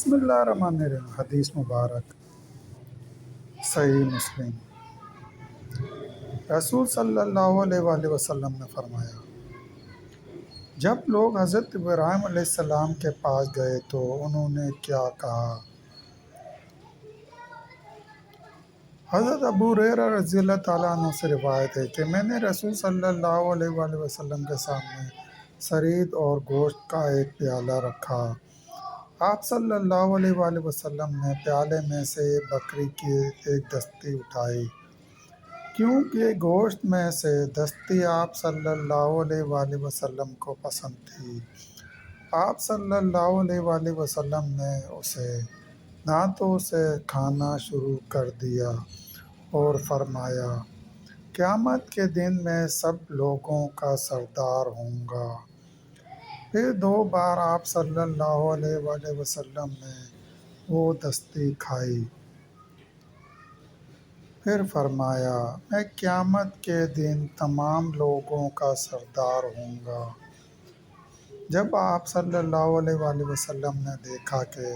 بسم اللہ الرحمن الرحیم۔ حدیث مبارک صحیح مسلم۔ رسول صلی اللہ علیہ وآلہ وسلم نے فرمایا، جب لوگ حضرت ابراہیم علیہ السلام کے پاس گئے تو انہوں نے کیا کہا؟ حضرت ابو ہریرہ رضی اللہ تعالیٰ عنہ سے روایت ہے کہ میں نے رسول صلی اللہ علیہ وآلہ وسلم کے سامنے ثرید اور گوشت کا ایک پیالہ رکھا۔ آپ صلی اللہ علیہ وآلہ وسلم نے پیالے میں سے بکری کی ایک دستی اٹھائی، کیونکہ گوشت میں سے دستی آپ صلی اللہ علیہ وآلہ وسلم کو پسند تھی۔ آپ صلی اللہ علیہ وآلہ وسلم نے اسے دانتوں سے کھانا شروع کر دیا اور فرمایا، قیامت کے دن میں سب لوگوں کا سردار ہوں گا۔ پھر 2 بار آپ صلی اللہ علیہ وآلہ وسلم نے وہ دستی کھائی، پھر فرمایا، میں قیامت کے دن تمام لوگوں کا سردار ہوں گا۔ جب آپ صلی اللہ علیہ وآلہ وسلم نے دیکھا کہ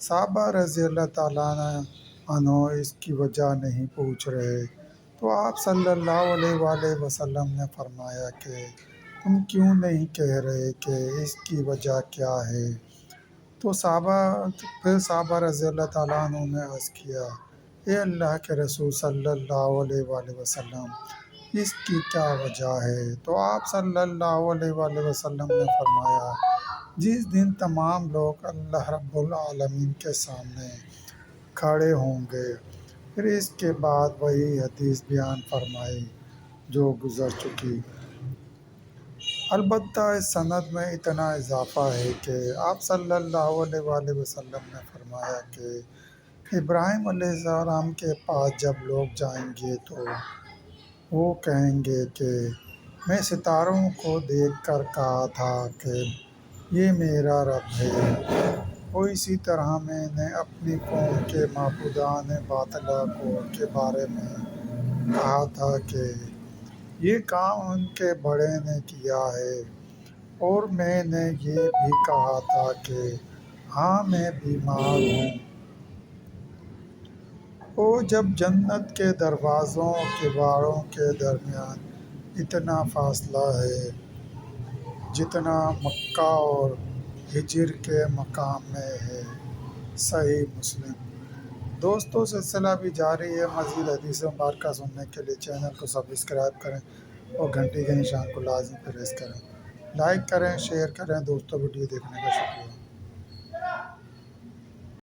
صحابہ رضی اللہ تعالیٰ عنہ اس کی وجہ نہیں پوچھ رہے تو آپ صلی اللہ علیہ وآلہ وسلم نے فرمایا کہ تم کیوں نہیں کہہ رہے کہ اس کی وجہ کیا ہے؟ پھر صحابہ رضی اللہ تعالیٰ عنہ نے عرض کیا، اے اللہ کے رسول صلی اللہ علیہ وآلہ وسلم، اس کی کیا وجہ ہے؟ تو آپ صلی اللہ علیہ وآلہ وسلم نے فرمایا، جس دن تمام لوگ اللہ رب العالمین کے سامنے کھڑے ہوں گے۔ پھر اس کے بعد وہی حدیث بیان فرمائی جو گزر چکی۔ البتہ اس سند میں اتنا اضافہ ہے کہ آپ صلی اللہ علیہ وآلہ وسلم نے فرمایا کہ ابراہیم علیہ السلام کے پاس جب لوگ جائیں گے تو وہ کہیں گے کہ میں ستاروں کو دیکھ کر کہا تھا کہ یہ میرا رب ہے، اور اسی طرح میں نے اپنی قوم کے معبودان باطلہ کے بارے میں کہا تھا کہ یہ کام ان کے بڑے نے کیا ہے، اور میں نے یہ بھی کہا تھا کہ ہاں میں بیمار ہوں۔ اور جب جنت کے دروازوں اور کباڑوں کے درمیان اتنا فاصلہ ہے جتنا مکہ اور ہجر کے مقام میں ہے۔ صحیح مسلم۔ دوستو، سلسلہ بھی جاری ہے۔ مزید حدیث مبارکہ سننے کے لیے چینل کو سبسکرائب کریں اور گھنٹی کے نشان کو لازمی پریس کریں۔ لائک کریں، شیئر کریں۔ دوستو، ویڈیو دیکھنے کا شکریہ۔